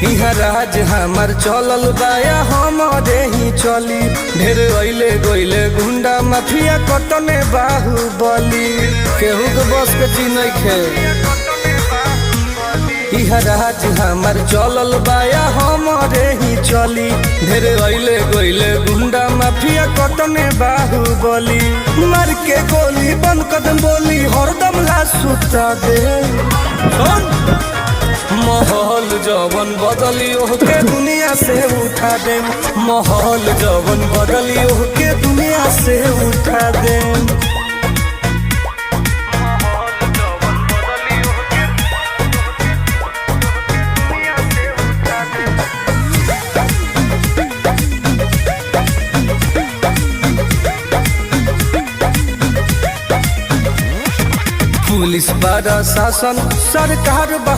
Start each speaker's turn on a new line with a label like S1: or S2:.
S1: इहा राज हमार चलल बाया हमारे ही चली। ढेर अइले गइले गुंडा माफिया कटने बाहुबली, केहू के बस के चीज नइखे। इहा राज हमार चलल बाया हमारे ही चली। ढेर अइले गइले गुंडा माफिया कटने बाहुबली, मार के गोली बंद कदम बोली हरदम ला सुता दे। माहौल जवन बदली ओके दुनिया से उठा दे। माहौल जवन बदली ओके दुनिया से उठा दे। पुलिस प्रशासन सरकार बा